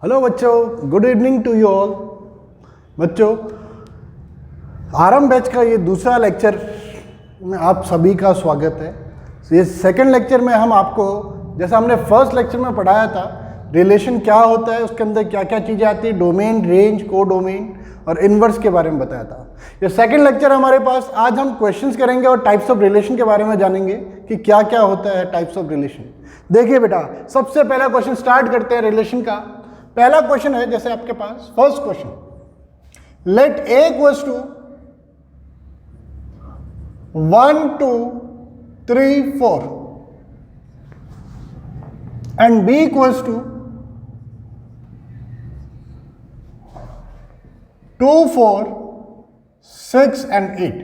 Hello बच्चों, good evening to you all. बच्चों, Aarambh batch का ये दूसरा लेक्चर में आप सभी का स्वागत है। ये सेकंड लेक्चर में हम आपको, जैसा हमने फर्स्ट लेक्चर में पढ़ाया था, रिलेशन क्या होता है, उसके अंदर क्या क्या चीज़ें आती है, डोमेन, रेंज, को डोमेन और इनवर्स के बारे में बताया था। ये सेकंड लेक्चर हमारे पास, आज हम क्वेश्चंस करेंगे और टाइप्स ऑफ रिलेशन के बारे में जानेंगे कि क्या क्या होता है टाइप्स ऑफ रिलेशन। देखिए बेटा, सबसे पहला क्वेश्चन स्टार्ट करते हैं रिलेशन का। पहला क्वेश्चन है जैसे आपके पास first question, let A equals to 1 2 3 4 and B equals to 2 4 6 and 8।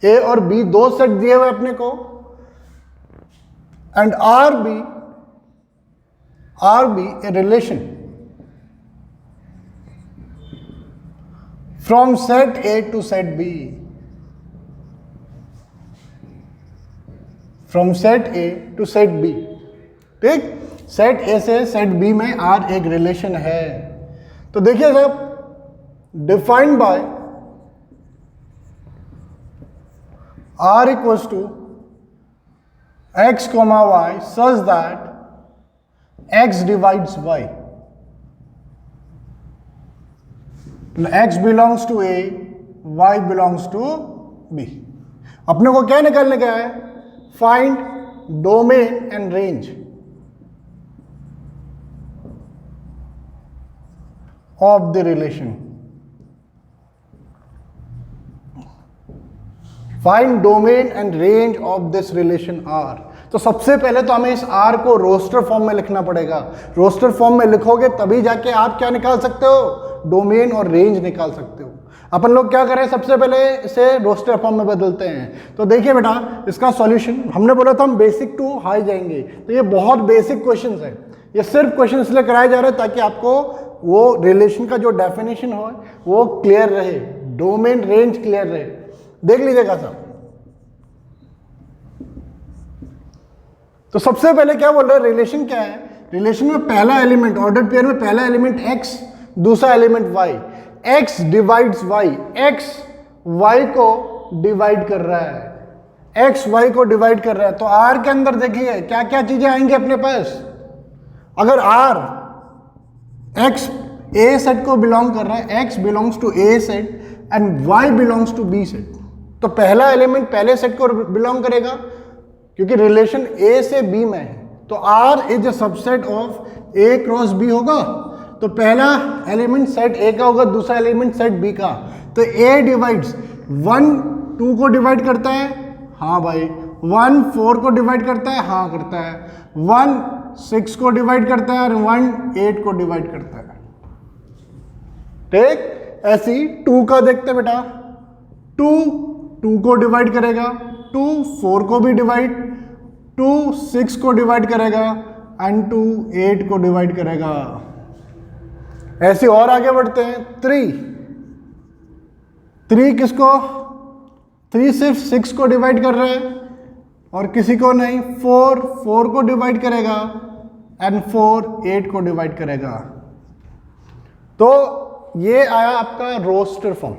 A और बी दो सेट दिए हुए अपने को, and R be a relation from set A to set B, from set A to set B। ठीक, set A से set B में R एक रिलेशन है। तो देखिए साहब, defined by R equals to x, y such that x divides y, x belongs to A, y belongs to B। अपने को क्या निकालने का है? Find domain and range of the relation. Find domain and range of this relation R। तो सबसे पहले तो हमें इस R को रोस्टर फॉर्म में लिखना पड़ेगा। रोस्टर फॉर्म में लिखोगे तभी जाके आप क्या निकाल सकते हो? डोमेन और रेंज निकाल सकते हो। अपन लोग क्या करें, सबसे पहले इसे रोस्टर फॉर्म में बदलते हैं। तो देखिए बेटा, इसका सॉल्यूशन हमने बोला था हम बेसिक टू हाई जाएंगे, तो ये बहुत बेसिक क्वेश्चंस है। ये सिर्फ क्वेश्चन इसलिए कराए जा रहे हैं ताकि आपको वो रिलेशन का जो डेफिनेशन हो वो क्लियर रहे, डोमेन रेंज क्लियर रहे। देख लीजिएगा साहब, तो सबसे पहले क्या बोल रहे हैं, रिलेशन क्या है? रिलेशन में पहला एलिमेंट, ऑर्डर पेयर में पहला एलिमेंट x, दूसरा element y। x divides y, x y को डिवाइड कर रहा है, x y को डिवाइड कर रहा है। तो R के अंदर देखिए क्या क्या चीजें आएंगी अपने पास। अगर R x A सेट को बिलोंग कर रहा है, x belongs to A set and y belongs to B set, तो पहला एलिमेंट पहले सेट को बिलोंग करेगा क्योंकि रिलेशन A से B में है। तो R is a subset of A cross B होगा। तो पहला एलिमेंट सेट A का होगा, दूसरा एलिमेंट सेट B का। तो A डिवाइड्स 1 2 को डिवाइड करता है, हाँ भाई। 1 4 को डिवाइड करता है, हाँ करता है। 1 6 को डिवाइड करता है और 1 8 को डिवाइड करता है। ठीक, ऐसी 2 का देखते हैं बेटा। 2 को डिवाइड करेगा, 2 4 को भी डिवाइड, 2 6 को डिवाइड करेगा एंड 2 8 को डिवाइड करेगा। ऐसे और आगे बढ़ते हैं। 3 किसको? 3 सिर्फ 6 को डिवाइड कर रहा है और किसी को नहीं। 4 को डिवाइड करेगा एंड 4 8 को डिवाइड करेगा। तो ये आया आपका रोस्टर फॉर्म।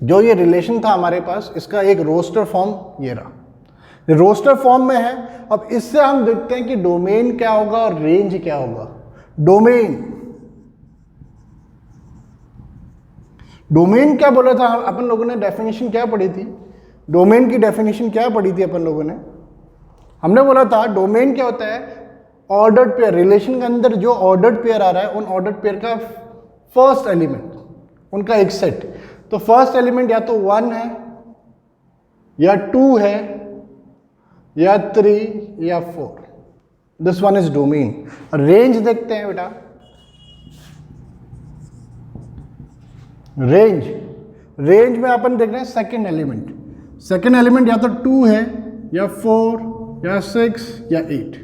जो ये रिलेशन था हमारे पास, इसका एक रोस्टर फॉर्म ये रहा, रोस्टर फॉर्म में है। अब इससे हम देखते हैं कि डोमेन क्या होगा और रेंज क्या होगा। डोमेन क्या बोला था अपन लोगों ने? डेफिनेशन क्या पढ़ी थी? डोमेन की डेफिनेशन क्या पढ़ी थी अपन लोगों ने? हमने बोला था डोमेन क्या होता है? Ordered pair. रिलेशन के अंदर जो ऑर्डर्ड पेयर आ रहा है, उन ऑर्डर्ड पेयर का फर्स्ट एलिमेंट, उनका एक सेट। तो फर्स्ट एलिमेंट या तो 1 है या 2 है या 3 या 4। This one is domain. Range देखते हैं बेटा। रेंज में अपन देख रहे हैं सेकेंड एलिमेंट या तो 2 है या 4 या 6 या 8।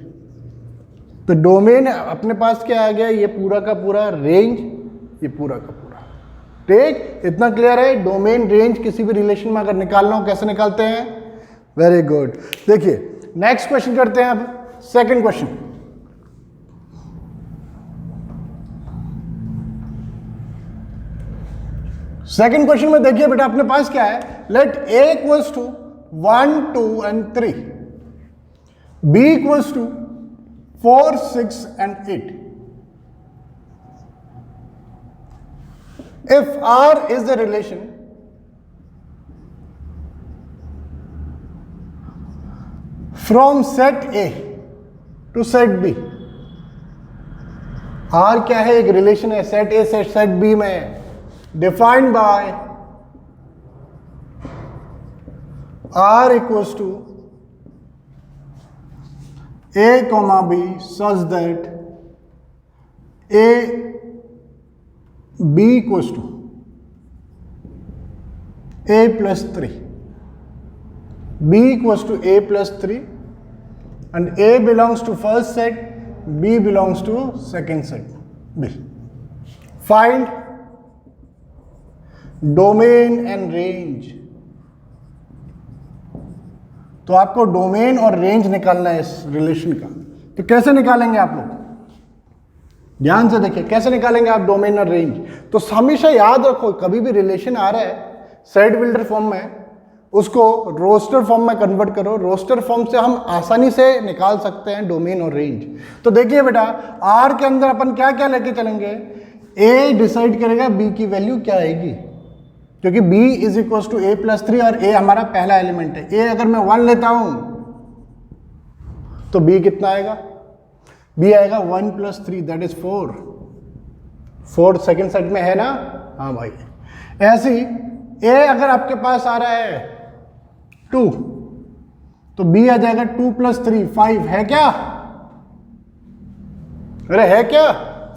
तो डोमेन अपने पास क्या आ गया? ये पूरा का पूरा रेंज, ये पूरा का पूरा। ठीक, इतना क्लियर है? डोमेन रेंज किसी भी रिलेशन में अगर निकालना हो कैसे निकालते हैं? Very good. देखिए नेक्स्ट क्वेश्चन करते हैं अब, सेकंड क्वेश्चन। सेकंड क्वेश्चन में देखिए बेटा अपने पास क्या है, let a equals to 1, 2 and 3, b equals to 4, 6 and 8. If R is the relation from set A to set B, R क्या है, एक रिलेशन है सेट A से सेट B में, defined by R equals to A, B such that A B equals to A plus 3, B equals to A plus 3, and A belongs to first set, B belongs to second set B. Find domain and range. तो आपको domain और range निकालना है इस relation का। तो कैसे निकालेंगे आप लोग, ध्यान से देखिए कैसे निकालेंगे आप डोमेन और रेंज। तो हमेशा याद रखो, कभी भी रिलेशन आ रहा है सेट बिल्डर फॉर्म में, उसको रोस्टर फॉर्म में कन्वर्ट करो। रोस्टर फॉर्म से हम आसानी से निकाल सकते हैं डोमेन और रेंज। तो देखिए बेटा आर के अंदर अपन क्या क्या लेके चलेंगे, ए डिसाइड करेगा बी की वैल्यू क्या आएगी, क्योंकि b is equal to a plus 3 और a हमारा पहला एलिमेंट है। a अगर मैं 1 लेता हूं तो b कितना आएगा, b आएगा 1 plus 3 that is 4। 4 second set में है ना, हाँ भाई। ऐसे ही a अगर आपके पास आ रहा है 2 तो b आ जाएगा 2 प्लस 3 5, है क्या, अरे है क्या,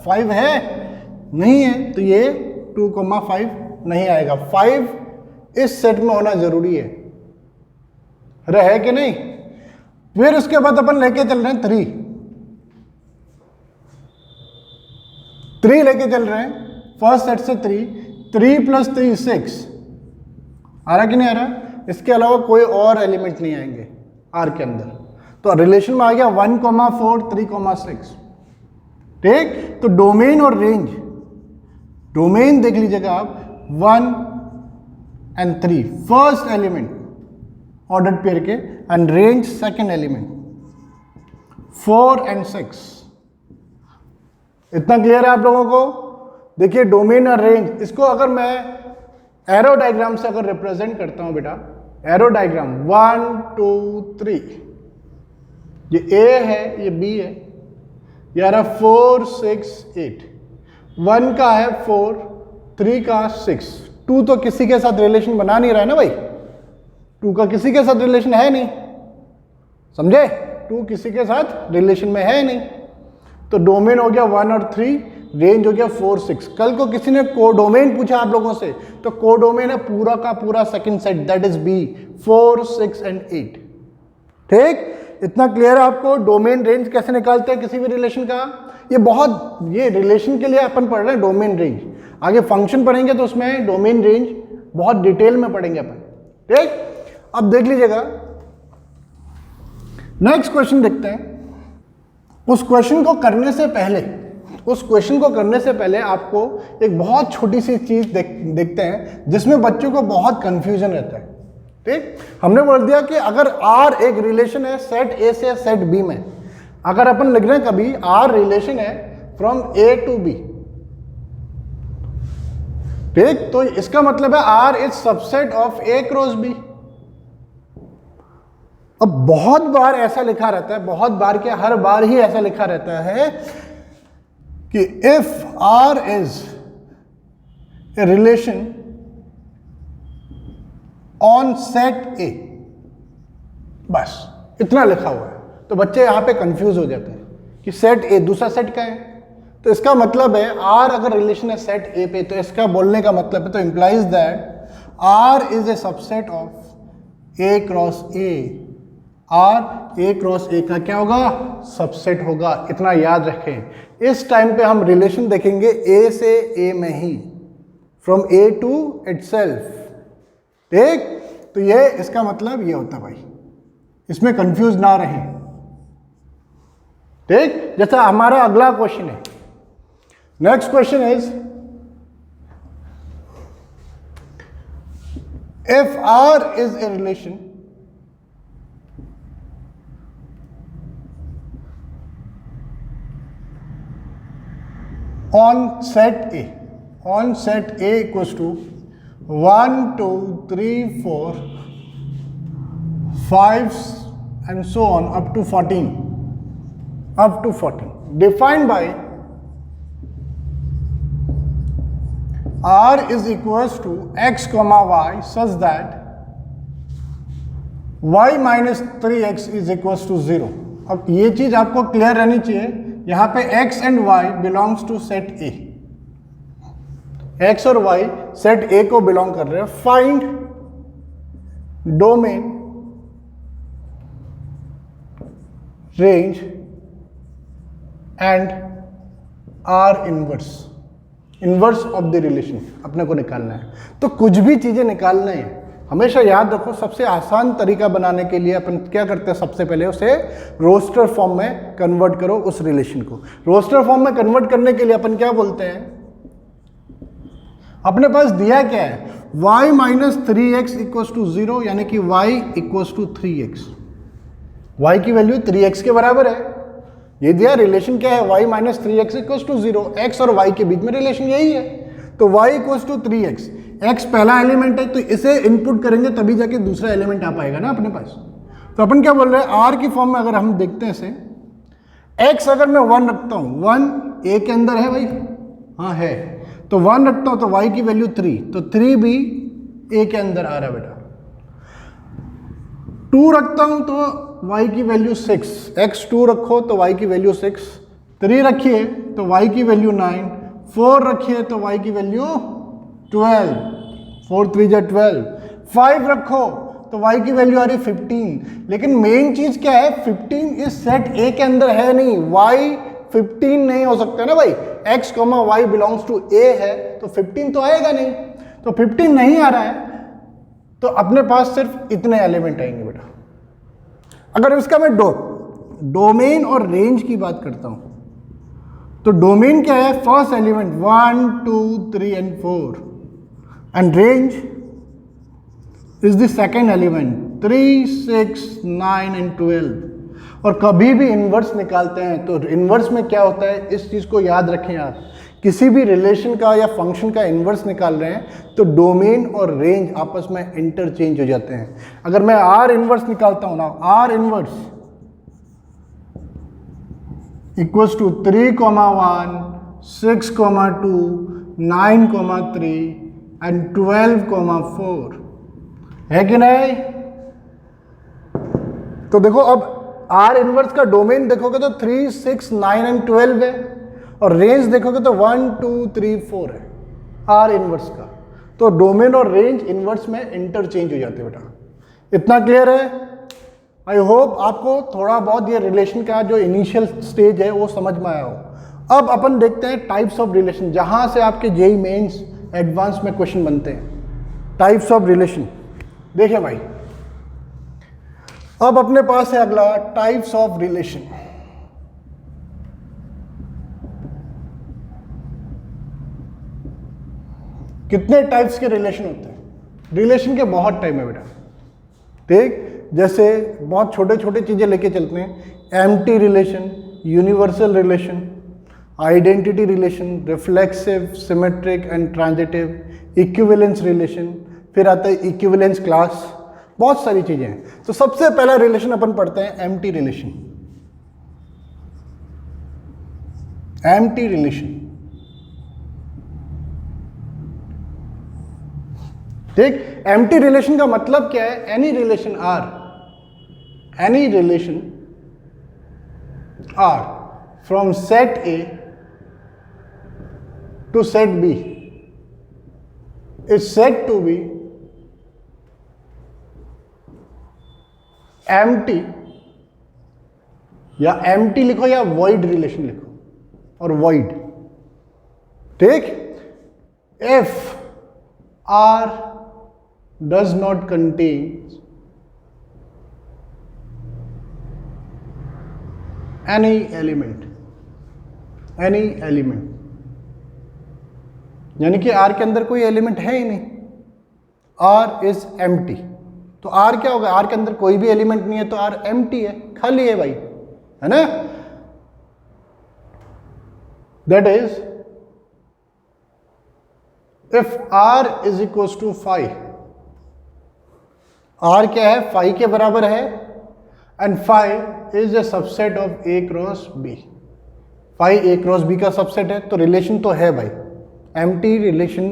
5 है, नहीं है, तो ये 2,5 नहीं आएगा। 5 इस सेट में होना जरूरी है, अरे है कि नहीं। फिर उसके बाद अपन लेके चल रहे हैं 3 लेके चल रहे हैं फर्स्ट सेट से 3 प्लस 3 6 आ रहा कि नहीं आ रहा। इसके अलावा कोई और एलिमेंट नहीं आएंगे आर के अंदर। तो रिलेशन में आ गया 1,4 3,6, ठीक। तो डोमेन और रेंज, डोमेन देख लीजिएगा आप 1 and 3 first element ordered pair के, and range second element 4 and 6। इतना क्लियर है आप लोगों को। देखिए डोमेन और रेंज, इसको अगर मैं एरो डायग्राम से अगर रिप्रेजेंट करता हूं बेटा, एरो डायग्राम 1 2 3, ये A है ये B है, ये आ रहा 4 6 8, 1 का है 4 3 का 6, 2 तो किसी के साथ रिलेशन बना नहीं रहा है ना भाई, 2 का किसी के साथ रिलेशन है नहीं, समझे, 2 किसी के साथ रिलेशन में है नहीं। तो डोमेन हो गया 1 और 3, रेंज हो गया 4 6। कल को किसी ने कोडोमेन पूछा आप लोगों से, तो कोडोमेन है पूरा का पूरा second set, that is B, 4 6 and 8, ठीक। इतना क्लियर है आपको डोमेन रेंज कैसे निकालते हैं किसी भी रिलेशन का। ये रिलेशन के लिए अपन पढ़ रहे हैं डोमेन रेंज, आगे फंक्शन पढ़ेंगे तो उसमें डोमेन रेंज बहुत डिटेल में पढ़ेंगे अपन, ठीक। अब देख लीजिएगा नेक्स्ट क्वेश्चन देखते हैं। उस क्वेश्चन को करने से पहले आपको एक बहुत छोटी सी चीज देखते हैं जिसमें बच्चों को बहुत कंफ्यूजन रहता है, ठीक। हमने बोल दिया कि अगर R एक रिलेशन है सेट A से सेट B में, अगर अपन लिख रहे हैं कभी R रिलेशन है फ्रॉम A टू B, ठीक, तो इसका मतलब है R is subset of A cross B। अब बहुत बार ऐसा लिखा रहता है, बहुत बार क्या, हर बार ही ऐसा लिखा रहता है कि if R is a relation on set A, बस इतना लिखा हुआ है। तो बच्चे यहां पे कंफ्यूज हो जाते हैं कि सेट A दूसरा सेट का है, तो इसका मतलब है R अगर रिलेशन है सेट A पे, तो इसका बोलने का मतलब है, तो implies that R is a subset of A cross A। R A cross A का क्या होगा, सबसेट होगा, इतना याद रखें। इस टाइम पे हम रिलेशन देखेंगे A से A में ही, फ्रॉम A टू इटसेल्फ, ठीक। तो ये इसका मतलब ये होता है भाई, इसमें कंफ्यूज ना रहें, ठीक। जैसा हमारा अगला क्वेश्चन है, next question is if R is a relation on set A equals to 1 2 3 4 5 and so on up to 14 defined by R is equals to x comma y such that y minus 3x is equals to 0। अब ये चीज आपको clear रहनी चाहिए, यहां पे x and y belongs to set A, x और y set A को बिलोंग कर रहे हैं। Find domain range and R inverse of the relation अपने को निकालना है। तो कुछ भी चीजें निकालना है, हमेशा याद रखो सबसे आसान तरीका बनाने के लिए अपन क्या करते हैं, सबसे पहले उसे रोस्टर फॉर्म में कन्वर्ट करो। उस रिलेशन को रोस्टर फॉर्म में कन्वर्ट करने के लिए अपन क्या बोलते हैं, अपने पास दिया क्या है, y minus 3x equals to 0, यानी कि y equals to 3x, y की वैल्यू 3x के बराबर है। ये दिया रिलेशन क्या है, y minus 3x equals to 0, x और y के बीच में रिलेशन यही है। तो y equals to 3x, x पहला एलिमेंट है तो इसे इनपुट करेंगे तभी जाके दूसरा एलिमेंट आ पाएगा ना अपने पास। तो अपन क्या बोल रहे हैं, r की फॉर्म में अगर हम देखते हैं इसे, x अगर मैं 1 रखता हूं, 1 a के अंदर है भाई, हाँ है, तो 1 रखता हूं तो y की वैल्यू 3, तो 3 भी a के अंदर आ रहा है बेटा। 2 रखता हूं तो y की वैल्यू 6, x 2 रखो तो y की वैल्यू 6, 3 रखिए तो y की वैल्यू 9, 4 रखिए तो y की वैल्यू 12, 4 3 जा 12, 5 रखो तो y की वैल्यू आ रही 15। लेकिन मेन चीज क्या है, 15 इस सेट A के अंदर है नहीं, y 15 नहीं हो सकता ना भाई, x y belongs to A है तो 15 तो आएगा नहीं, तो 15 नहीं आ रहा है तो अपने पास सिर्फ इतने एलिमेंट आएंगे बेटा। अगर इसका मैं डोमेन और रेंज की बात करता हूं तो डोमेन क्या है, first element 1 2 3 and 4 and range is the second element 3 6 9 and 12। और कभी भी इन्वर्स निकालते हैं तो इन्वर्स में क्या होता है, इस चीज को याद रखें आप, किसी भी रिलेशन का या फंक्शन का इन्वर्स निकाल रहे हैं तो डोमेन और रेंज आपस में इंटरचेंज हो जाते हैं। अगर मैं आर इन्वर्स निकालता हूं ना, R inverse equals to 3 1 6 2 9 3 and 12 4 है कि नहीं। तो देखो अब आर इन्वर्स का डोमेन देखोगे तो 3 6 9 एंड 12 है, और रेंज देखोगे तो 1 2 3 4 है आर इनवर्स का। तो डोमेन और रेंज इनवर्स में इंटरचेंज हो जाते हैं बेटा। इतना क्लियर है? आई होप आपको थोड़ा बहुत ये रिलेशन का जो इनिशियल स्टेज है वो समझ में आया हो। अब अपन देखते हैं टाइप्स ऑफ रिलेशन, जहां से आपके जेईई मेंस एडवांस में क्वेश्चन बनते हैं। टाइप्स ऑफ रिलेशन देखिए भाई, अब अपने पास है अगला टाइप्स ऑफ रिलेशन। कितने टाइप्स के रिलेशन होते हैं? रिलेशन के बहुत टाइप है बेटा, ठीक। जैसे बहुत छोटे छोटे चीजें लेके चलते हैं, empty relation, universal relation, identity relation, reflexive, symmetric and transitive, equivalence relation, फिर आता है इक्विवेलेंस क्लास, बहुत सारी चीजें हैं। तो सबसे पहला रिलेशन अपन पढ़ते हैं एम्प्टी रिलेशन। एम्प्टी रिलेशन, ठीक। एम्प्टी रिलेशन का मतलब क्या है? Any relation R from set A to set B is said to be empty, या एम्प्टी लिखो या वॉइड रिलेशन लिखो, और वॉइड, ठीक। If R does not contain any element, यानी कि R के अंदर कोई एलिमेंट है ही नहीं, आर इज एम्प्टी। तो आर क्या होगा, आर के अंदर कोई भी एलिमेंट नहीं है तो आर एम्प्टी है, खाली है भाई, है ना। That is if R is equal to 5, R क्या है, 5 के बराबर है, and 5 is a subset of A cross B, 5 A cross B का सबसेट है, तो रिलेशन तो है भाई, एम्प्टी रिलेशन,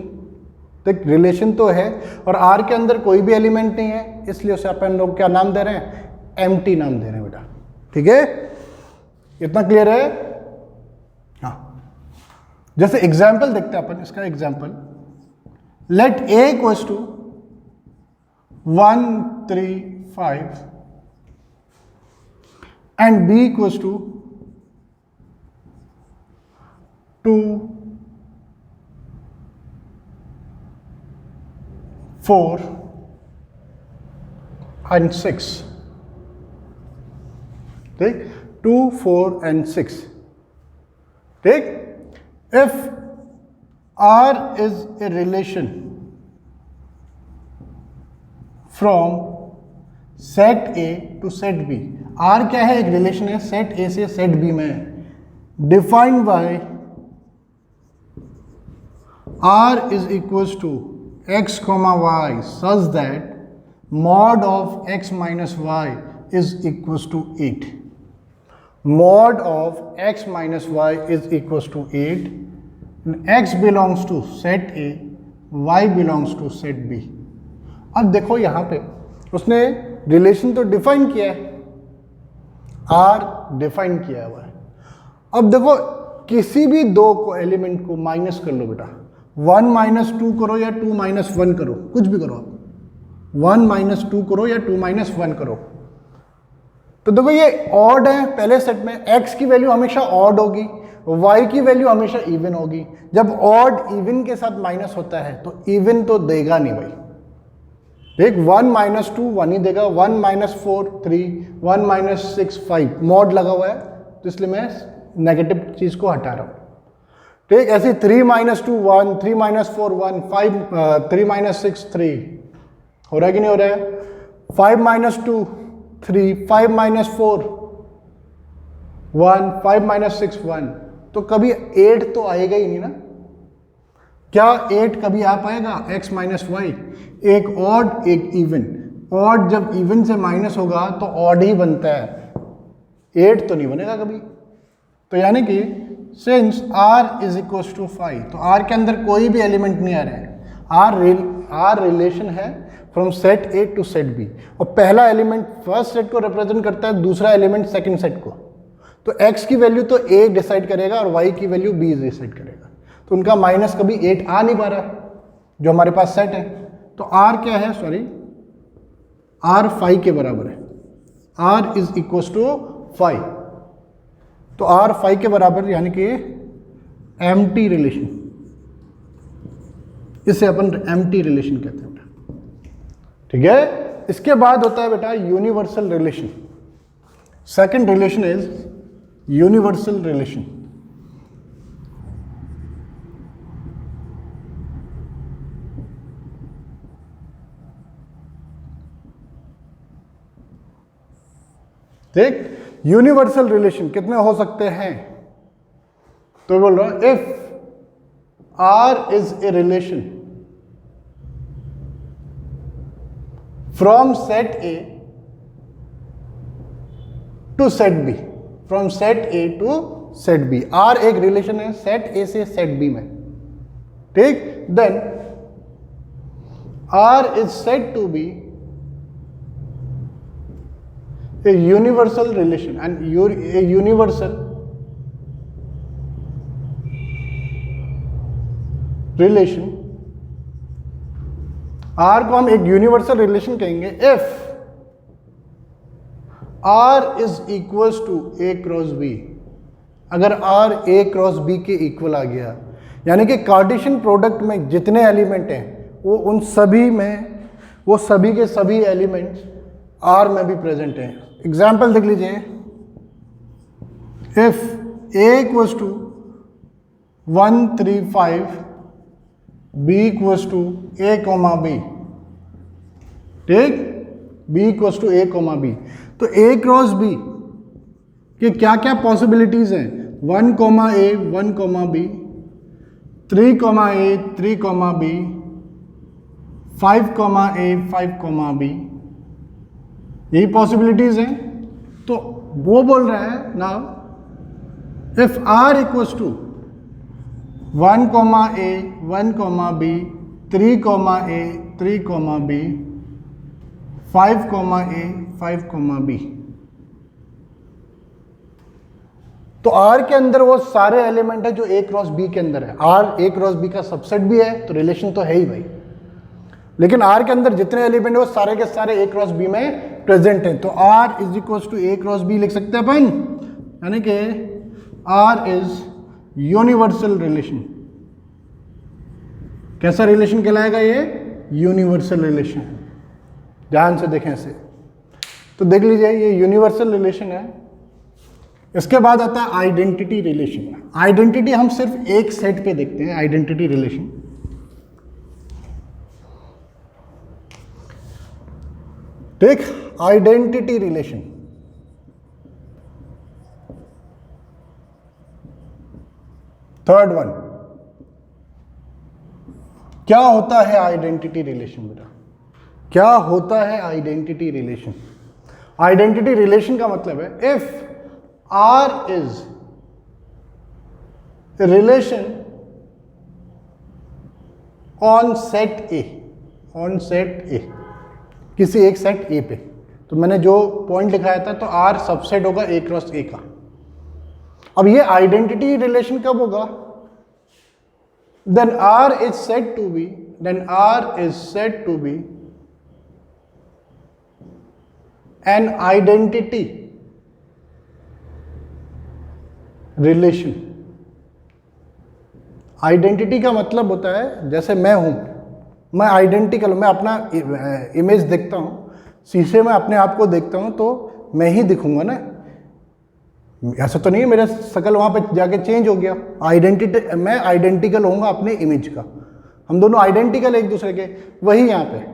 तो रिलेशन तो है, और आर के अंदर कोई भी एलिमेंट नहीं है, इसलिए उसे अपन लोग क्या नाम दे रहे हैं, एम्प्टी नाम दे रहे हैं बेटा, ठीक है, इतना क्लियर है। हाँ, जैसे एग्जाम्पल देखते हैं अपन, इसका example, let A equals to 1 3 5 and B equals to 2 4 and 6, ठीक, 2 4 and 6, ठीक। If R is a relation from set A to set B, R क्या है, एक रिलेशन है सेट A से सेट B में, defined by R is equals to x comma y such that mod of x minus y is equals to 8. Mod of x minus y is equals to 8. And x belongs to set A, y belongs to set B. अब देखो यहाँ पे उसने relation तो define किया है, R define किया हुआ है। अब देखो किसी भी दो को एलिमेंट को माइनस कर लो बेटा, 1 माइनस 2 करो या 2 माइनस 1 करो, कुछ भी करो आप, 1 माइनस 2 करो या 2 माइनस 1 करो, तो देखो ये ऑड है पहले सेट में, x की वैल्यू हमेशा ऑड होगी, y की वैल्यू हमेशा इवन होगी। जब ऑड इवन के साथ माइनस होता है तो इवन तो देगा नहीं भाई, देख 1 माइनस 2 1 ही देगा, 1 माइनस 4 3, 1 माइनस 6 5, मॉड लगा हुआ है तो इसलिए मैं नेगेटिव चीज को हटा रहा हूं, ठीक। ऐसे 3 माइनस 2 1, 3 माइनस 4 1, 3 माइनस 6 3, हो रहा है कि नहीं हो रहा है, 5 माइनस 2 3, 5 माइनस 4 1, 5 माइनस 6 1, तो कभी 8 तो आएगा ही नहीं ना, क्या 8 कभी आ पाएगा, x माइनस वाई, एक ऑड एक इवन, ऑड जब इवन से माइनस होगा तो ऑड ही बनता है, 8 तो नहीं बनेगा कभी। तो यानी कि since r is equal to 5, तो r के अंदर कोई भी एलिमेंट नहीं आ रहा है, r रिलेशन है from set A to set B, और पहला एलिमेंट फर्स्ट सेट को रिप्रेजेंट करता है, दूसरा एलिमेंट सेकंड सेट को, तो x की वैल्यू तो A डिसाइड करेगा और y की वैल्यू B डिसाइड करेगा, तो उनका माइनस कभी 8 आ नहीं पा रहा जो हमारे पास सेट है, तो r क्या है, सॉरी r 5 के बराबर है, r इज इक्वल टू 5, तो r 5 के बराबर यानी कि एम्प्टी रिलेशन, इसे अपन एम्प्टी रिलेशन कहते हैं बेटा, ठीक है। इसके बाद होता है बेटा universal relation, second relation is universal relation. देख यूनिवर्सल रिलेशन कितने हो सकते हैं, तो बोल रहा हूं if R is a relation from set A to set B, from set A to set B, R एक रिलेशन है सेट A से सेट B में, ठीक। Then R is said to be a universal relation, and a universal relation, R को हम एक universal relation कहेंगे if R is equals to A cross B, अगर R A क्रॉस B के equal आ गया, यानी कि कार्टेशियन प्रोडक्ट में जितने एलिमेंट हैं वो उन सभी में, वो सभी के सभी एलिमेंट्स R में भी प्रेजेंट हैं। एग्जाम्पल देख लीजिए, if A equals to 1 3 5, B equals to A comma B, ठीक, b equals to a comma B. तो a क्रॉस b के क्या क्या पॉसिबिलिटीज हैं, 1 comma a 1 comma b, 3 comma a 3 comma b, 5 comma a 5 comma b, यही possibilities हैं। तो वो बोल रहा है now if r equals to 1 comma a 1 comma b, 3 comma a 3 comma b, 5 comma a 5 comma b, तो R के अंदर वो सारे एलिमेंट है जो A क्रॉस B के अंदर है। R A क्रॉस B का सबसेट भी है, तो रिलेशन तो है ही भाई। लेकिन R के अंदर जितने एलिमेंट है वो सारे के सारे A क्रॉस B में प्रेजेंट हैं। तो R is equal to A cross B लिख सकते हैं अपन, यानी कि R इज यूनिवर्सल रिलेशन। कैसा रिलेशन कहलाएगा ये? Universal relation. ध्यान से देखें इसे, तो देख लीजिए ये यूनिवर्सल रिलेशन है। इसके बाद आता है आइडेंटिटी रिलेशन। आइडेंटिटी हम सिर्फ एक सेट पे देखते हैं, आइडेंटिटी रिलेशन। ठीक, आइडेंटिटी रिलेशन थर्ड वन। क्या होता है आइडेंटिटी रिलेशन बेटा? क्या होता है आइडेंटिटी रिलेशन? आइडेंटिटी रिलेशन का मतलब है if R is a relation on set A, on set A, किसी एक सेट A पे। तो मैंने जो पॉइंट लिखाया था, तो R सबसेट होगा A क्रॉस A का। अब ये आइडेंटिटी रिलेशन कब होगा? then R is said to be, then R is said to be an identity relation. Identity का मतलब होता है जैसे मैं हूं, मैं आइडेंटिकल हूं, मैं अपना इमेज देखता हूं, शीशे में अपने आप को देखता हूं तो मैं ही दिखूंगा ना। ऐसा तो नहीं है मेरा शकल वहां पे जाके चेंज हो गया। आइडेंटिटी, मैं आइडेंटिकल होऊंगा अपने इमेज का। हम दोनों आइडेंटिकल एक दूसरे के, वही यहां पे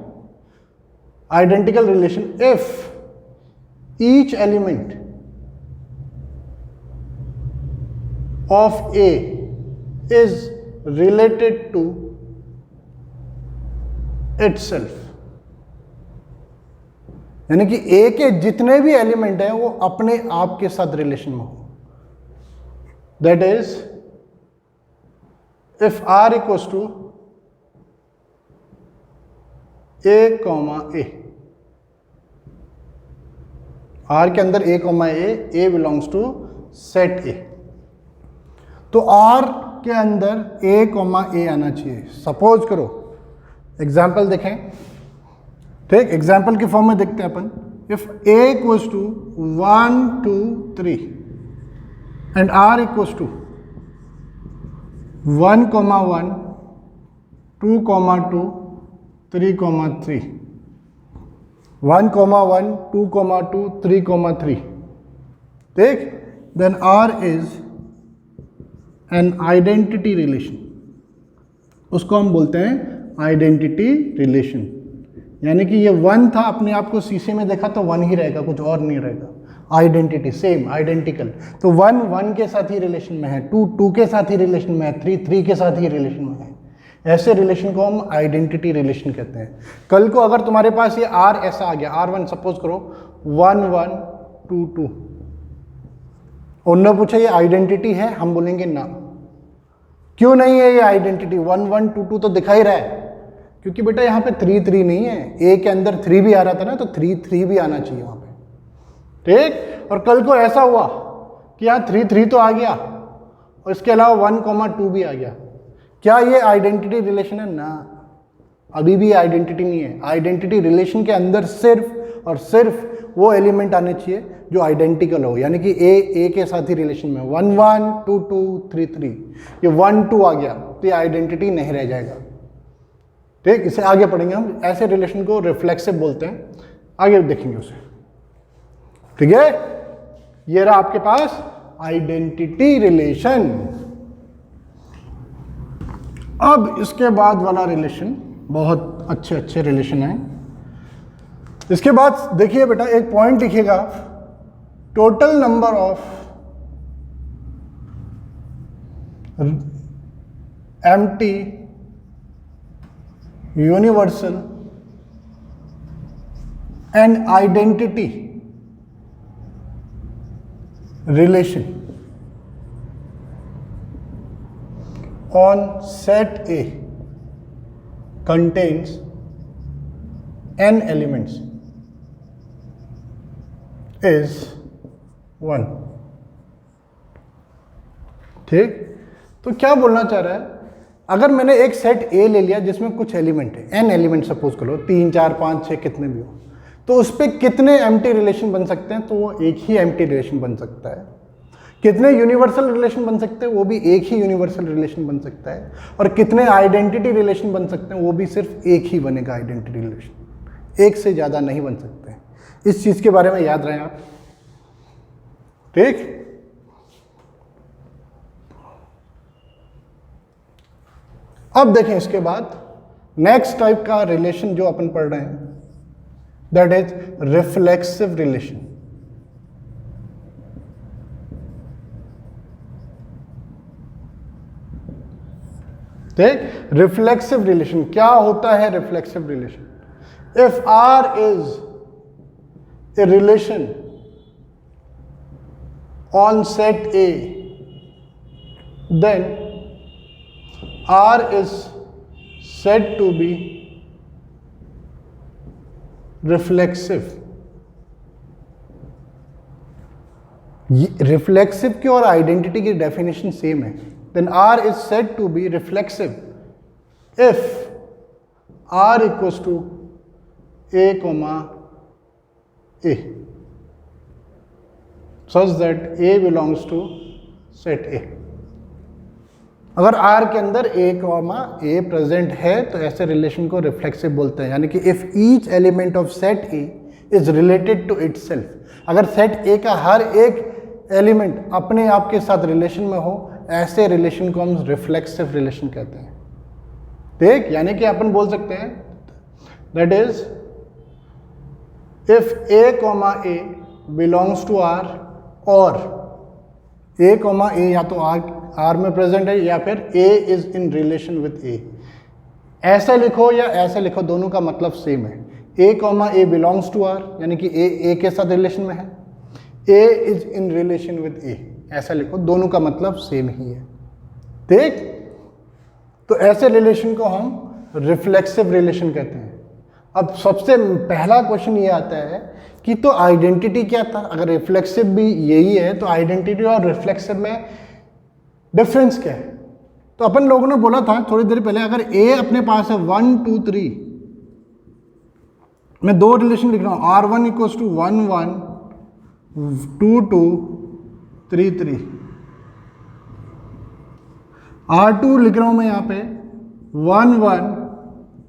identical relation. If each element of A is related to itself, यानी कि A के जितने भी एलिमेंट हैं वो अपने आप के साथ रिलेशन में हो। That is if R equals to A comma A, R के अंदर A comma A belongs to set A, तो R के अंदर A कॉमा A आना चाहिए। सपोज करो, एग्जाम्पल देखें, ठीक, एग्जाम्पल के फॉर्म में देखते हैं अपन। If A equals to 1 2 3 and R equals to 1 comma 1 2 comma 2 3 comma 3, 1 comma 1 2 comma 2 3 comma 3, ठीक, then R is an identity relation. उसको हम बोलते हैं आइडेंटिटी रिलेशन। यानी कि ये 1 था, अपने आप को शीशे में देखा तो 1 ही रहेगा, कुछ और नहीं रहेगा। Identity same, identical. तो 1 1 के साथ ही रिलेशन में है, 2 2 के साथ ही रिलेशन में है, 3 3 के साथ ही रिलेशन में है। ऐसे रिलेशन को हम आइडेंटिटी रिलेशन कहते हैं। कल को अगर तुम्हारे पास ये R ऐसा आ गया, R1 सपोज करो 1 1 2 2, उन्होंने पूछा ये आइडेंटिटी है, हम बोलेंगे ना। क्यों नहीं है ये आइडेंटिटी? 1 1 2 2 तो दिखा ही रहा है, क्योंकि बेटा यहाँ पे 3 3 नहीं है। A के अंदर 3 भी आ रहा था ना, तो 3 3 भी आना चाहिए वहाँ पे, ठीक। और कल को ऐसा हुआ कि यहाँ 3 3 तो आ गया और इसके अलावा 1 कॉमा 2 भी आ गया, क्या ये आइडेंटिटी रिलेशन है? ना, अभी भी आइडेंटिटी नहीं है। आइडेंटिटी रिलेशन के अंदर सिर्फ और सिर्फ वो एलिमेंट आने चाहिए जो आइडेंटिकल हो, यानी कि ए के साथ ही रिलेशन में। 1 1 2 2 3 3, ये 1 2 आ गया तो ये आइडेंटिटी नहीं रह जाएगा, ठीक। इसे आगे पढ़ेंगे हम। ऐसे रिलेशन को रिफ्लेक्सिव बोलते हैं, आगे देखेंगे उसे, ठीक है। ये रहा आपके पास आइडेंटिटी रिलेशन। अब इसके बाद वाला रिलेशन बहुत अच्छे अच्छे रिलेशन हैं। इसके बाद देखिए बेटा एक पॉइंट लिखिएगा, total number of empty universal and identity relation on set A contains n elements is 1। ठीक, तो क्या बोलना चाह रहा है, अगर मैंने एक सेट A ले लिया जिसमें कुछ एलिमेंट है, n एलिमेंट सपोज करो, 3 4 5 6 कितने भी हो, तो उस पर कितने एम्प्टी रिलेशन बन सकते हैं, तो वो एक ही एम्प्टी रिलेशन बन सकता है। कितने यूनिवर्सल रिलेशन बन सकते हैं, वो भी एक ही यूनिवर्सल रिलेशन बन सकता है। और कितने आइडेंटिटी रिलेशन बन सकते हैं, वो भी सिर्फ एक ही बनेगा आइडेंटिटी रिलेशन, एक से ज़्यादा नहीं बन सकते। इस चीज़ के बारे में याद रहे आप। ठीक, अब देखें इसके बाद नेक्स्ट टाइप का रिलेशन जो अपन पढ़ रहे हैं, दैट इज रिफ्लेक्सिव रिलेशन। ठीक, रिफ्लेक्सिव रिलेशन क्या होता है? Reflexive relation, if R is a relation on set A, then R is said to be reflexive। Reflexive की और आइडेंटिटी की डेफिनेशन सेम है। देन R is said to be reflexive if R equals to A, A, such that A belongs to set A। अगर R के अंदर A, present है तो ऐसे रिलेशन को रिफ्लेक्सिव बोलते हैं। यानी कि if each element of set A is related to itself, अगर सेट A का हर एक एलिमेंट अपने आप के साथ रिलेशन में हो, ऐसे रिलेशन को हम रिफ्लेक्सिव रिलेशन कहते हैं। ठीक, यानी कि अपन बोल सकते हैं that is if A, belongs to R, और A, या तो R में प्रेजेंट है या फिर A is in relation with A। ऐसा लिखो या ऐसा लिखो, दोनों का मतलब सेम है। A, बिलोंग्स टू R, यानी कि A के साथ रिलेशन में है, A is in relation with A, ऐसा लिखो, दोनों का मतलब सेम ही है। ठीक, तो ऐसे रिलेशन को हम रिफ्लेक्सिव रिलेशन कहते हैं। अब सबसे पहला क्वेश्चन ये आता है कि तो आइडेंटिटी क्या था? अगर रिफ्लेक्सिव भी यही है तो आइडेंटिटी और रिफ्लेक्सिव में डिफरेंस क्या है? तो अपन लोगों ने बोला था थोड़ी देर पहले, अगर A अपने पास है 1 2 3, मैं दो रिलेशन लिख रहा हूं, R1 इक्वल्स टू 1 1, 2 2, 3 3, R2 लिख रहा हूं मैं यहां पे 1 1,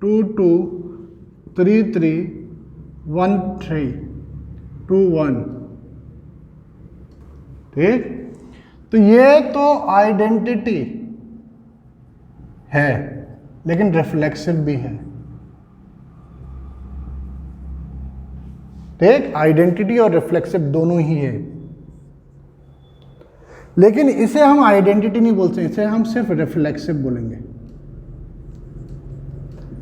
2 2, 3 3, 1 3, 2 1। ठीक, तो ये तो आइडेंटिटी है लेकिन रिफ्लेक्सिव भी है। ठीक, आइडेंटिटी और रिफ्लेक्सिव दोनों ही है, लेकिन इसे हम आइडेंटिटी नहीं बोलते, इसे हम सिर्फ रिफ्लेक्सिव बोलेंगे।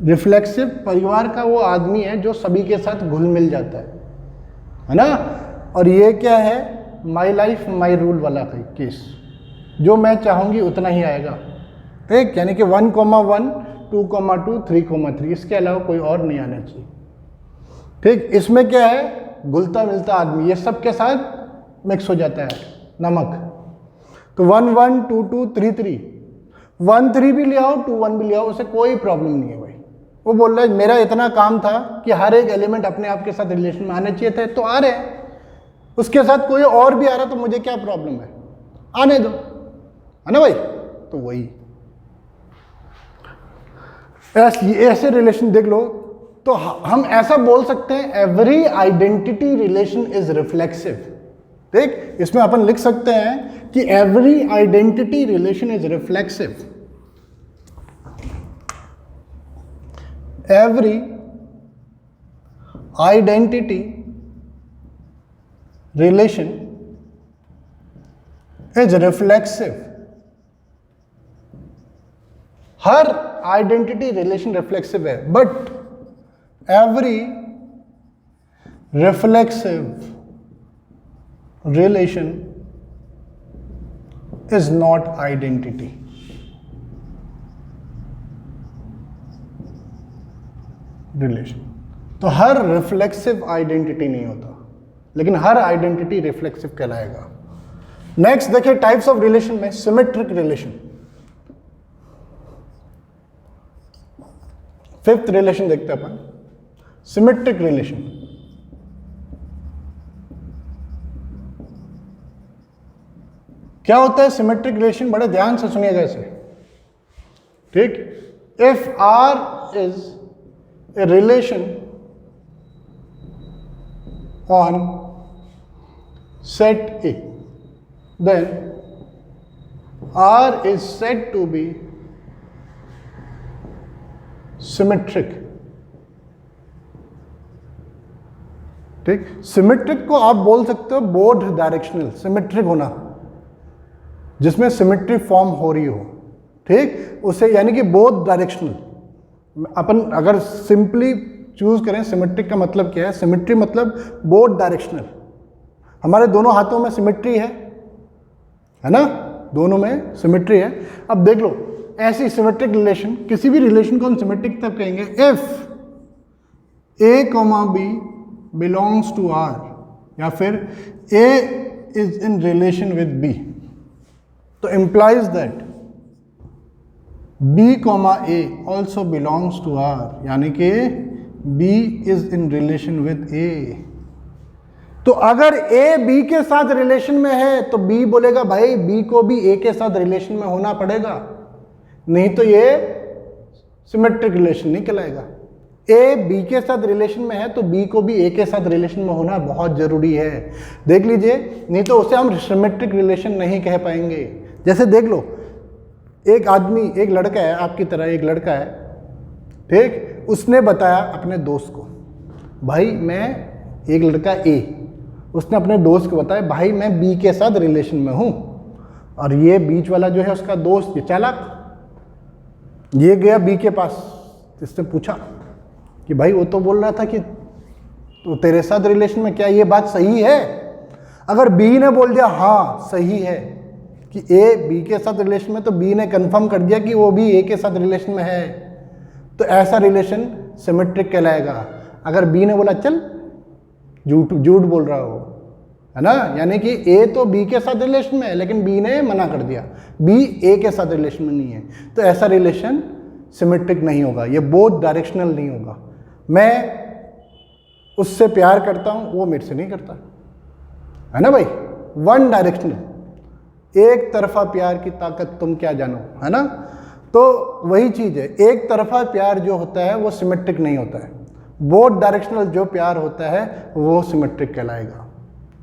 रिफ्लेक्सिव परिवार का वो आदमी है जो सभी के साथ घुल मिल जाता है ना। और ये क्या है? माई लाइफ माई रूल वाला केस, जो मैं चाहूंगी उतना ही आएगा। ठीक, यानी कि 1, 1, 2, 2, 3, 3, इसके अलावा कोई और नहीं आना चाहिए। ठीक, इसमें क्या है? घुलता मिलता आदमी, ये सब के साथ मिक्स हो जाता है, नमक। तो 1 1, 2 2, 3 3, 1 3 भी ले आओ, 2 1 भी ले आओ, उसे कोई प्रॉब्लम नहीं है भाई। वो बोल रहा है मेरा इतना काम था कि हर एक एलिमेंट अपने आप के साथ रिलेशन में आने चाहिए थे, तो आ रहे हैं। उसके साथ कोई और भी आ रहा तो मुझे क्या प्रॉब्लम है, आने दो, है ना भाई। तो वही ऐसे रिलेशन देख लो, तो हम ऐसा बोल सकते हैं every identity relation is reflexive. ठीक, इसमें अपन लिख सकते हैं कि every identity relation is reflexive. Every identity relation is reflexive. हर आइडेंटिटी रिलेशन रिफ्लेक्सिव है, but every reflexive relation is not identity. Relation तो हर रिफ्लेक्सिव आइडेंटिटी नहीं होता, लेकिन हर आइडेंटिटी रिफ्लेक्सिव कहलाएगा। नेक्स्ट देखिए टाइप्स ऑफ रिलेशन में सिमेट्रिक रिलेशन। फिफ्थ रिलेशन देखते हैं अपन, सिमेट्रिक रिलेशन। क्या होता है सिमेट्रिक रिलेशन? बड़े ध्यान से सुनिएगा इसे, ठीक। If R is a relation on set A, then R is said to be symmetric। ठीक, सिमेट्रिक को आप बोल सकते हो बोथ डायरेक्शनल सिमेट्रिक होना, जिसमें सिमेट्री फॉर्म हो रही हो, ठीक, उसे यानी कि बोथ डायरेक्शनल। अपन अगर सिंपली चूज करें सिमेट्रिक का मतलब क्या है, सिमेट्री मतलब बोथ डायरेक्शनल। हमारे दोनों हाथों में सिमेट्री है ना, दोनों में सिमेट्री है। अब देख लो ऐसी सिमेट्रिक रिलेशन, किसी भी रिलेशन को हम सिमेट्रिक तब कहेंगे if A comma B belongs to R, या फिर A is in relation with B, तो implies that B comma A also belongs to R, यानी कि B is in relation with A. तो अगर ए बी के साथ रिलेशन में है तो बी बोलेगा भाई बी को भी ए के साथ रिलेशन में होना पड़ेगा, नहीं तो ये सिमेट्रिक रिलेशन नहीं कहलाएगा। ए बी के साथ रिलेशन में है तो बी को भी ए के साथ रिलेशन में होना बहुत जरूरी है। देख लीजिए, नहीं तो उसे हम सिमेट्रिक रिलेशन नहीं कह पाएंगे। जैसे देख लो, एक आदमी, एक लड़का है, आपकी तरह एक लड़का है, ठीक, उसने बताया अपने दोस्त को, भाई मैं, एक लड़का ए, उसने अपने दोस्त को बताया भाई मैं बी के साथ रिलेशन में हूं, और ये बीच वाला जो है उसका दोस्त, ये चालाक, ये गया बी के पास, इसने पूछा कि भाई वो तो बोल रहा था कि तो तेरे साथ रिलेशन में, क्या ये बात सही है? अगर बी ने बोल दिया हाँ सही है कि ए बी के साथ रिलेशन में, तो बी ने कंफर्म कर दिया कि वो भी ए के साथ रिलेशन में है, तो ऐसा रिलेशन सिमेट्रिक कहलाएगा। अगर बी ने बोला चल झूठ बोल रहा हो, है ना, यानी कि ए तो बी के साथ रिलेशन में है लेकिन बी ने मना कर दिया, बी ए के साथ रिलेशन में नहीं है, तो ऐसा रिलेशन सिमेट्रिक नहीं होगा, ये बोथ डायरेक्शनल नहीं होगा। मैं उससे प्यार करता हूं, वो मेरे से नहीं करता, है ना भाई, वन डायरेक्शनल, एक तरफा प्यार की ताकत तुम क्या जानो, है ना। तो वही चीज है, एक तरफा प्यार जो होता है वो सिमेट्रिक नहीं होता है, बोथ डायरेक्शनल जो प्यार होता है वो सिमेट्रिक कहलाएगा।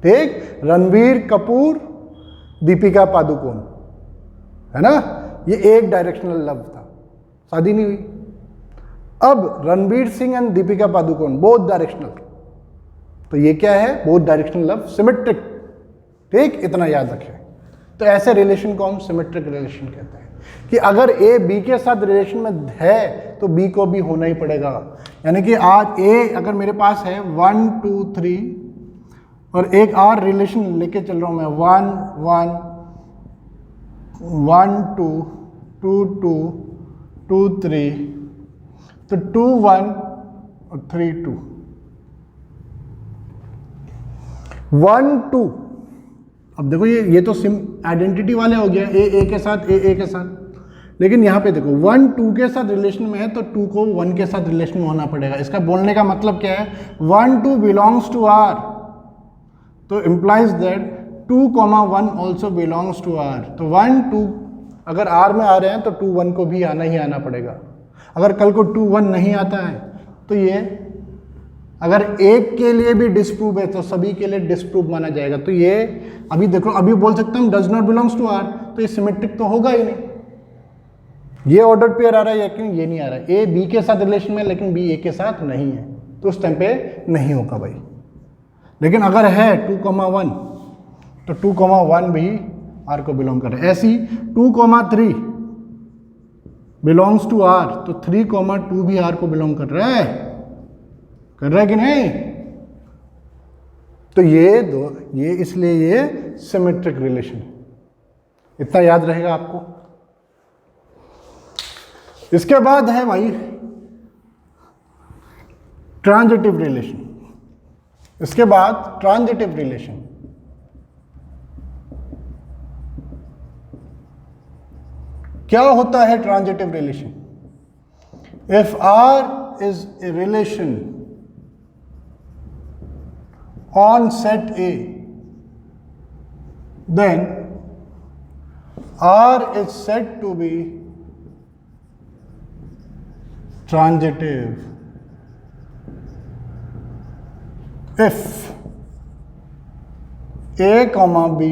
ठीक, रणबीर कपूर दीपिका पादुकोण, है ना, ये एक डायरेक्शनल लव था, शादी नहीं हुई। अब Ranbir Singh and Deepika Padukone both directional, तो ये क्या है, बोथ डायरेक्शनल लव, सिमेट्रिक। ठीक, इतना याद रखें। तो ऐसे रिलेशन को हम सिमेट्रिक रिलेशन कहते हैं कि अगर ए बी के साथ रिलेशन में है तो बी को भी होना ही पड़ेगा। यानी कि आज ए अगर मेरे पास है 1 2 3 और एक और रिलेशन लेके चल रहा हूं मैं 1 1 1 2 2 2 2 3, तो 2 1 और 3 2 1 2। अब देखो ये तो सिम आइडेंटिटी वाले हो गया, ए के साथ ए के साथ, लेकिन यहाँ पे देखो 1 2 के साथ रिलेशन में है तो 2 को 1 के साथ रिलेशन में होना पड़ेगा। इसका बोलने का मतलब क्या है, 1 2 बिलोंग्स टू आर, तो implies that 2 1 also belongs to R. तो 1 2 अगर आर में आ रहे हैं तो 2 1 को भी आना ही आना पड़ेगा। अगर कल को 2 1 नहीं आता है तो ये अगर एक के लिए भी डिस्प्रूव है तो सभी के लिए डिस्प्रूव माना जाएगा। तो ये अभी देखो, अभी बोल सकते हैं does not belongs to R, तो ये सिमेट्रिक तो होगा ही नहीं। ये ऑर्डर पेयर आ रहा है लेकिन ये नहीं आ रहा है, ए बी के साथ रिलेशन में लेकिन बी ए के साथ नहीं है। तो उस टाइम पे नहीं होगा भाई। लेकिन अगर है 2,1 तो 2,1 भी R को बिलोंग कर रहा है। ऐसी 2,3 बिलोंग्स टू R, तो 3,2 भी R को बिलोंग कर रहा है कि नहीं? तो ये इसलिए ये सिमेट्रिक रिलेशन है। इतना याद रहेगा आपको। इसके बाद है भाई ट्रांजिटिव रिलेशन। इसके बाद ट्रांजिटिव रिलेशन, क्या होता है transitive relation? If R is a relation on set A, then R is said to be transitive if A, B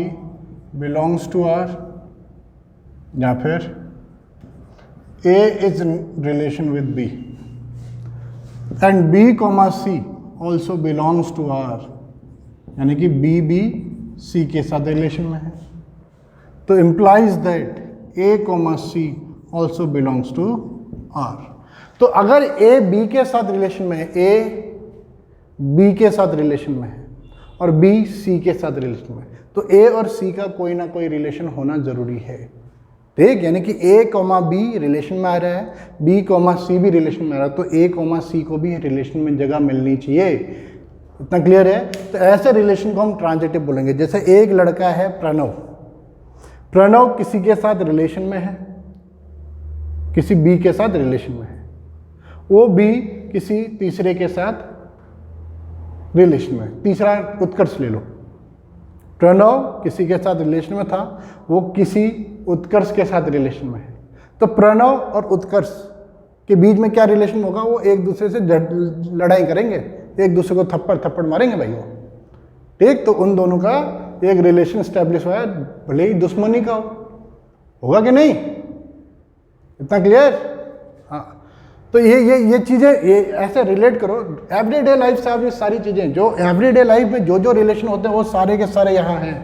belongs to R, या फिर A is in relation with B and B, C also belongs to R, यानी कि B भी C के साथ relation में है, तो implies that A, C also belongs to R। तो अगर A B के साथ रिलेशन में है, A B के साथ रिलेशन में है और B C के साथ रिलेशन में है, तो A और C का कोई ना कोई रिलेशन होना जरूरी है। ठीक, यानी कि A, B रिलेशन में आ रहा है, B, C भी रिलेशन में आ रहा है, तो A, C को भी रिलेशन में जगह मिलनी चाहिए। इतना क्लियर है? तो ऐसे रिलेशन को हम ट्रांजिटिव बोलेंगे। जैसे एक लड़का है प्रणव किसी के साथ रिलेशन में है, किसी B के साथ रिलेशन में है, वो B किसी तीसरे के साथ रिलेशन में है। तीसरा उत्कर्ष ले लो, प्रणव किसी के साथ रिलेशन में था, वो किसी उत्कर्ष के साथ रिलेशन में है, तो प्रणव और उत्कर्ष के बीच में क्या रिलेशन होगा? वो एक दूसरे से लड़ाई करेंगे, एक दूसरे को थप्पड़ मारेंगे भाई वो। ठीक, तो उन दोनों का एक रिलेशन स्टैब्लिश हुआ है, भले ही दुश्मनी का होगा कि नहीं? इतना क्लियर? हाँ, तो ये चीज़ें ये ऐसे रिलेट करो एवरीडे लाइफ से। आप ये सारी चीज़ें जो एवरीडे लाइफ में जो रिलेशन होते हैं वो सारे के सारे यहाँ हैं,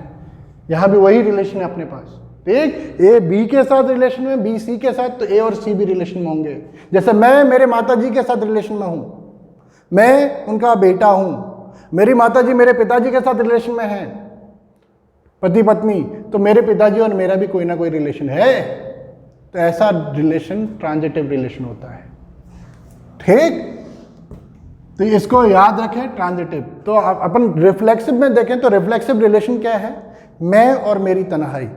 यहाँ भी वही रिलेशन है अपने पास। ठीक, A B के साथ रिलेशन में, B C के साथ, तो A और C भी रिलेशन में होंगे। जैसे मैं मेरे माताजी के साथ रिलेशन में हूँ, मैं उनका बेटा हूँ, मेरी माताजी मेरे पिताजी के साथ रिलेशन में है, पति पत्नी, तो मेरे पिताजी और मेरा भी कोई ना कोई रिलेशन है। तो ऐसा रिलेशन ट्रांजिटिव रिलेशन होता है। ठीक, तो इसको याद रखें ट्रांजिटिव। तो अपन रिफ्लेक्सिव में देखें तो रिफ्लेक्सिव रिलेशन क्या है? मैं और मेरी तन्हाई,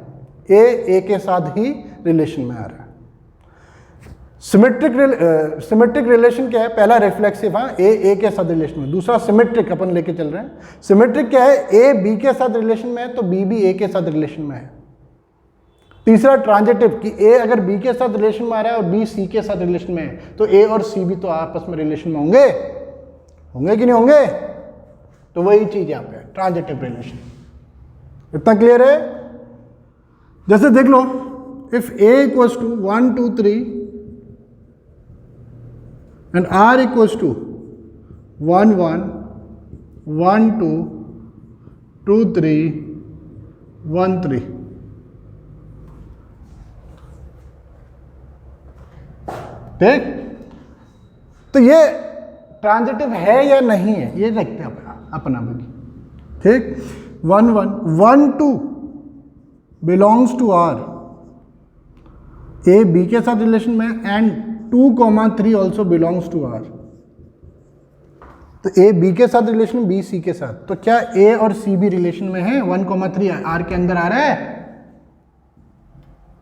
ए के साथ ही रिलेशन में आ रहा है। सिमेट्रिक रिलेशन क्या है? पहला रिफ्लेक्सिव, हाँ, ए के साथ रिलेशन में। दूसरा सिमेट्रिक अपन लेके चल रहे हैं। सिमेट्रिक क्या है? ए बी के साथ रिलेशन में है तो बी भी ए के साथ रिलेशन में है। तीसरा ट्रांजिटिव कि ए अगर बी के साथ रिलेशन में आ रहा है और बी सी के साथ रिलेशन में है, तो ए और सी भी तो आपस में रिलेशन में होंगे कि नहीं होंगे? तो वही चीज यहाँ पे ट्रांजिटिव रिलेशन। इतना क्लियर है? जैसे देख लो, if A equals to 1 2 3 and R equals to 1 1 1 2 2 3 1 3, ठीक? तो ये ट्रांजिटिव है या नहीं है, ये देखते हैं अपना भी। ठीक, 1 1 1 2 belongs to R, A B के साथ रिलेशन में, and 2,3 also belongs to R। तो A B के साथ रिलेशन, B C के साथ, तो क्या A और C भी रिलेशन में है? 1,3 R के अंदर आ रहा है,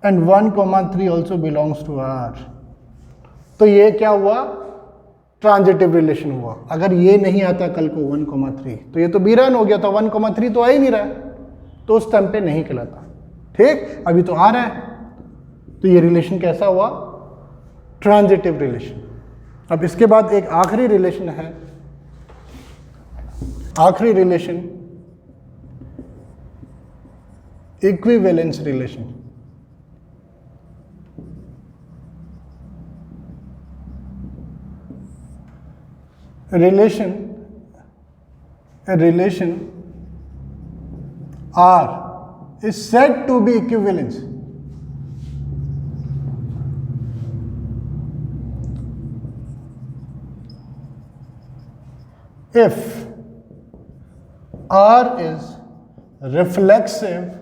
and 1,3 also belongs to R। तो ये क्या हुआ? ट्रांजिटिव रिलेशन हुआ। अगर ये नहीं आता कल को 1,3, तो ये तो वीरान हो गया था, 1,3 तो आ ही नहीं रहा, तो उस टाइम पे नहीं कहलाता। ठीक, अभी तो आ रहा है, तो ये रिलेशन कैसा हुआ? Transitive relation. अब इसके बाद एक आखिरी रिलेशन है, आखिरी relation equivalence relation. relation R is said to be equivalence if R is reflexive,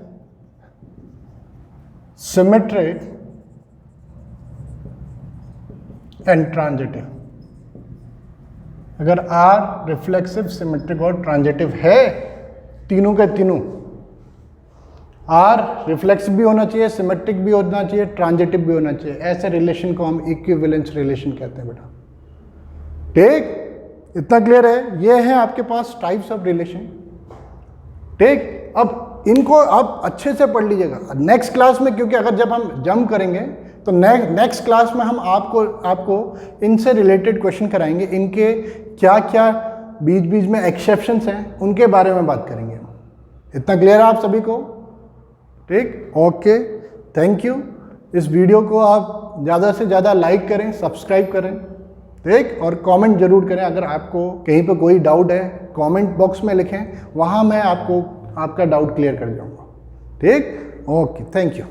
symmetric and transitive। अगर R रिफ्लेक्सिव, सिमेट्रिक और ट्रांजिटिव है, तीनों के तीनों, R रिफ्लेक्सिव भी होना चाहिए, सिमेट्रिक भी होना चाहिए, ट्रांजिटिव भी होना चाहिए, ऐसे रिलेशन को हम इक्विवेलेंस रिलेशन कहते हैं बेटा। ठीक, इतना क्लियर है? ये है आपके पास टाइप्स ऑफ रिलेशन। ठीक, अब इनको आप अच्छे से पढ़ लीजिएगा नेक्स्ट क्लास में, क्योंकि अगर जब हम जंप करेंगे तो नेक्स्ट क्लास में हम आपको इनसे रिलेटेड क्वेश्चन कराएंगे, इनके क्या क्या बीच बीच में एक्सेप्शंस हैं उनके बारे में बात करेंगे। इतना क्लियर है आप सभी को? ठीक, ओके, थैंक यू। इस वीडियो को आप ज़्यादा से ज़्यादा लाइक करें, सब्सक्राइब करें, ठीक, और कमेंट जरूर करें। अगर आपको कहीं पे कोई डाउट है कमेंट बॉक्स में लिखें, वहाँ मैं आपका डाउट क्लियर कर जाऊँगा। ठीक, ओके, थैंक यू।